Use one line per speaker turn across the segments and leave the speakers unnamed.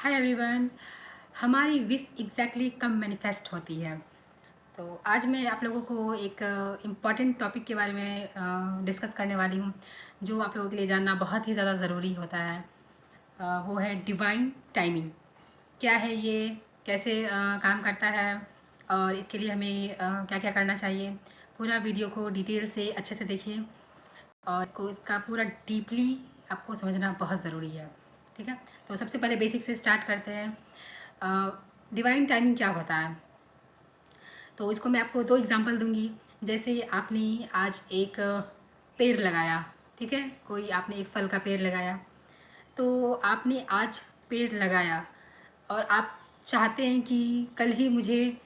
Hi everyone. हमारी wish exactly कब manifest होती है। तो आज मैं आप लोगों को एक इम्पॉर्टेंट टॉपिक के बारे में डिस्कस करने वाली हूँ, जो आप लोगों के लिए जानना बहुत ही ज़्यादा ज़रूरी होता है। वो है डिवाइन टाइमिंग। क्या है ये, कैसे काम करता है और इसके लिए हमें क्या क्या करना चाहिए। पूरा वीडियो को डिटेल से अच्छे से देखिए और इसका पूरा डीपली आपको समझना बहुत ज़रूरी है। ठीक है, तो सबसे पहले बेसिक से स्टार्ट करते हैं। डिवाइन टाइमिंग क्या होता है, तो इसको मैं आपको दो एग्जांपल दूंगी। जैसे आपने आज एक पेड़ लगाया, ठीक है, कोई आपने एक फल का पेड़ लगाया, तो आपने आज पेड़ लगाया और आप चाहते हैं कि कल ही मुझे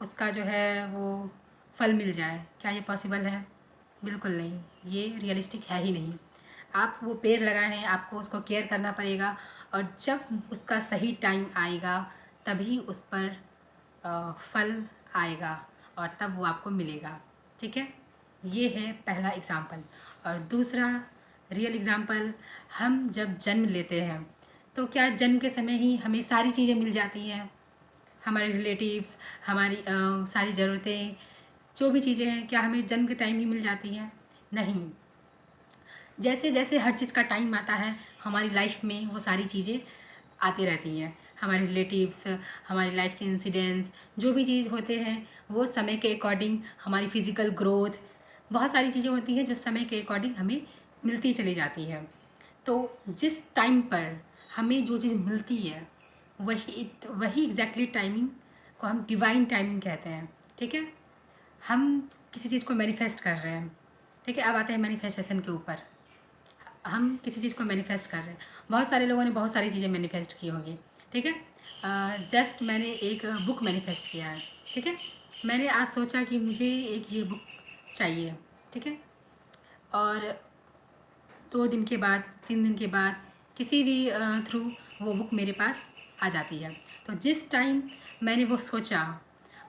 उसका जो है वो फल मिल जाए। क्या ये पॉसिबल है? बिल्कुल नहीं, ये रियलिस्टिक है ही नहीं। आप वो पेड़ लगाए हैं, आपको उसको केयर करना पड़ेगा और जब उसका सही टाइम आएगा तभी उस पर फल आएगा और तब वो आपको मिलेगा। ठीक है, ये है पहला एग्ज़ाम्पल। और दूसरा रियल एग्ज़ाम्पल, हम जब जन्म लेते हैं तो क्या जन्म के समय ही हमें सारी चीज़ें मिल जाती हैं? हमारे रिलेटिव्स, हमारी सारी ज़रूरतें, जो भी चीज़ें हैं, क्या हमें जन्म के टाइम ही मिल जाती हैं? नहीं। जैसे जैसे हर चीज़ का टाइम आता है हमारी लाइफ में वो सारी चीज़ें आती रहती हैं। हमारे रिलेटिव्स, हमारी लाइफ के इंसिडेंट्स, जो भी चीज़ होते हैं वो समय के अकॉर्डिंग, हमारी फ़िज़िकल ग्रोथ, बहुत सारी चीज़ें होती हैं जो समय के अकॉर्डिंग हमें मिलती चली जाती है। तो जिस टाइम पर हमें जो चीज़ मिलती है वही वही एग्जैक्टली टाइमिंग को हम डिवाइन टाइमिंग कहते हैं। ठीक है, हम किसी चीज़ को मैनिफेस्ट कर रहे हैं। ठीक है, अब आते हैं मैनिफेस्टेशन के ऊपर। हम किसी चीज़ को मैनिफेस्ट कर रहे हैं, बहुत सारे लोगों ने बहुत सारी चीज़ें मैनिफेस्ट की होंगी। ठीक है, जस्ट मैंने एक बुक मैनिफेस्ट किया है। ठीक है, मैंने आज सोचा कि मुझे एक ये बुक चाहिए। ठीक है, और 2 दिन के बाद, 3 दिन के बाद किसी भी थ्रू वो बुक मेरे पास आ जाती है। तो जिस टाइम मैंने वो सोचा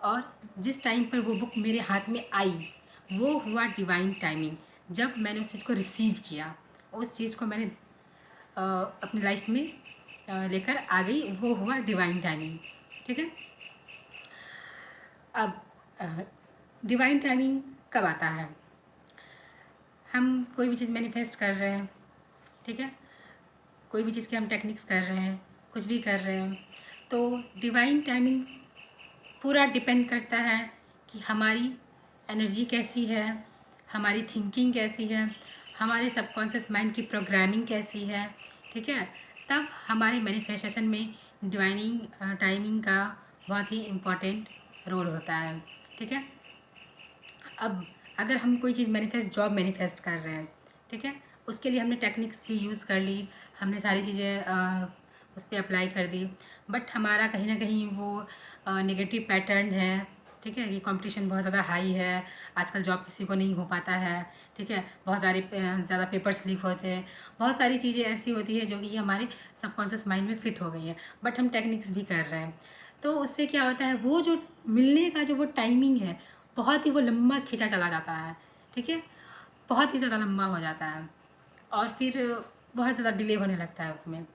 और जिस टाइम पर वो बुक मेरे हाथ में आई, वो हुआ डिवाइन टाइमिंग। जब मैंने उस चीज़ को रिसीव किया, उस चीज़ को मैंने अपनी लाइफ में लेकर आ गई, वो हुआ डिवाइन टाइमिंग। ठीक है, अब डिवाइन टाइमिंग कब आता है? हम कोई भी चीज़ मैनिफेस्ट कर रहे हैं, ठीक है, कोई भी चीज़ के हम टेक्निक्स कर रहे हैं, कुछ भी कर रहे हैं, तो डिवाइन टाइमिंग पूरा डिपेंड करता है कि हमारी एनर्जी कैसी है, हमारी थिंकिंग कैसी है, हमारे सबकॉन्शियस माइंड की प्रोग्रामिंग कैसी है। ठीक है, तब हमारे मैनिफेस्टेशन में डिवाइनिंग टाइमिंग का बहुत ही इम्पॉर्टेंट रोल होता है। ठीक है, अब अगर हम कोई चीज़ मैनिफेस्ट, जॉब मैनिफेस्ट कर रहे हैं, ठीक है, उसके लिए हमने टेक्निक्स भी यूज़ कर ली, हमने सारी चीज़ें उस पर अप्लाई कर दी, बट हमारा कहीं ना कहीं वो नेगेटिव पैटर्न है। ठीक है, कि कंपटीशन बहुत ज़्यादा हाई है, आजकल जॉब किसी को नहीं हो पाता है। ठीक है, बहुत सारे ज़्यादा पेपर्स लीक होते हैं, बहुत सारी चीज़ें ऐसी होती है जो कि हमारे सबकॉन्शियस माइंड में फिट हो गई है, बट हम टेक्निक्स भी कर रहे हैं। तो उससे क्या होता है, वो जो मिलने का जो वो टाइमिंग है बहुत ही वो लंबा खींचा चला जाता है। ठीक है, बहुत ही ज़्यादा लंबा हो जाता है और फिर बहुत ज़्यादा डिले होने लगता है उसमें।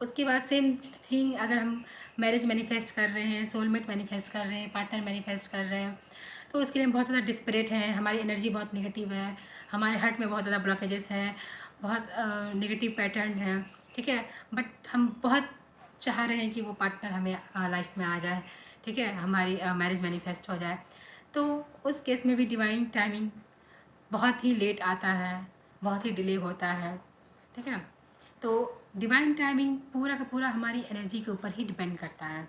उसके बाद सेम थिंग, अगर हम मैरिज मैनिफेस्ट कर रहे हैं, सोलमेट मैनिफेस्ट कर रहे हैं, पार्टनर मैनिफेस्ट कर रहे हैं, तो उसके लिए हम बहुत ज़्यादा डिस्परेट हैं, हमारी एनर्जी बहुत नेगेटिव है, हमारे हार्ट में बहुत ज़्यादा ब्लॉकेजेस हैं, बहुत नेगेटिव पैटर्न है। ठीक है, बट हम बहुत चाह रहे हैं कि वो पार्टनर हमें लाइफ में आ जाए। ठीक है, हमारी मैरिज मैनिफेस्ट हो जाए। तो उस केस में भी डिवाइन टाइमिंग बहुत ही लेट आता है, बहुत ही डिले होता है। ठीक है, तो डिवाइन टाइमिंग पूरा का पूरा हमारी एनर्जी के ऊपर ही डिपेंड करता है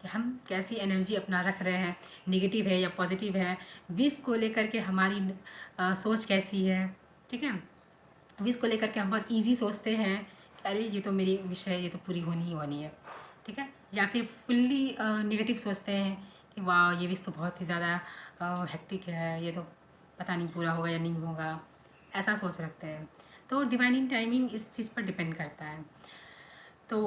कि हम कैसी एनर्जी अपना रख रहे हैं, नेगेटिव है या पॉजिटिव है। विश को लेकर के हमारी सोच कैसी है। ठीक है, विश को लेकर के हम बहुत इजी सोचते हैं कि अरे ये तो मेरी विश है, ये तो पूरी होनी ही होनी है। ठीक है, या फिर फुल्ली नेगेटिव सोचते हैं कि वाह ये विश तो बहुत ही ज़्यादा हेक्टिक है, ये तो पता नहीं पूरा होगा या नहीं होगा, ऐसा सोच रखते हैं। तो डिवाइनिंग टाइमिंग इस चीज़ पर डिपेंड करता है। तो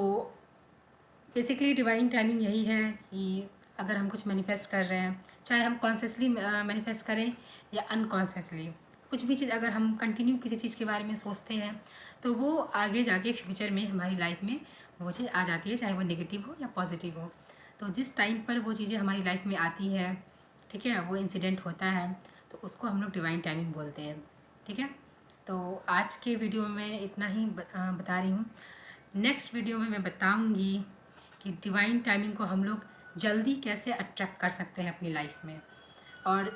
बेसिकली डिवाइन टाइमिंग यही है कि अगर हम कुछ मैनिफेस्ट कर रहे हैं, चाहे हम कॉन्शियसली मैनिफेस्ट करें या अनकॉन्शियसली, कुछ भी चीज़ अगर हम कंटिन्यू किसी चीज़ के बारे में सोचते हैं तो वो आगे जाके फ्यूचर में हमारी लाइफ में वो चीज़ आ जाती है, चाहे वो नेगेटिव हो या पॉजिटिव हो। तो जिस टाइम पर वो चीज़ें हमारी लाइफ में आती है, ठीक है, वो इंसिडेंट होता है, तो उसको हम लोग डिवाइन टाइमिंग बोलते हैं। ठीक है, तो आज के वीडियो में इतना ही बता रही हूँ। नेक्स्ट वीडियो में मैं बताऊँगी कि डिवाइन टाइमिंग को हम लोग जल्दी कैसे अट्रैक्ट कर सकते हैं अपनी लाइफ में, और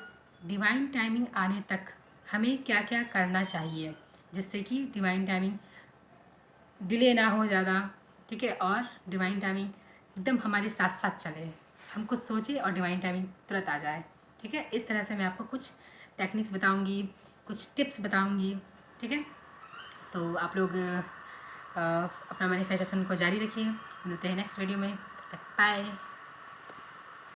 डिवाइन टाइमिंग आने तक हमें क्या क्या करना चाहिए जिससे कि डिवाइन टाइमिंग डिले ना हो ज़्यादा। ठीक है, और डिवाइन टाइमिंग एकदम हमारे साथ साथ चले, हम कुछ सोचें और डिवाइन टाइमिंग तुरंत आ जाए। ठीक है, इस तरह से मैं आपको कुछ टेक्निक्स बताऊंगी, कुछ टिप्स बताऊंगी। ठीक है, तो आप लोग अपना मैनिफेस्टेशन को जारी रखिए। मिलते हैं नेक्स्ट वीडियो में, तब तक बाय।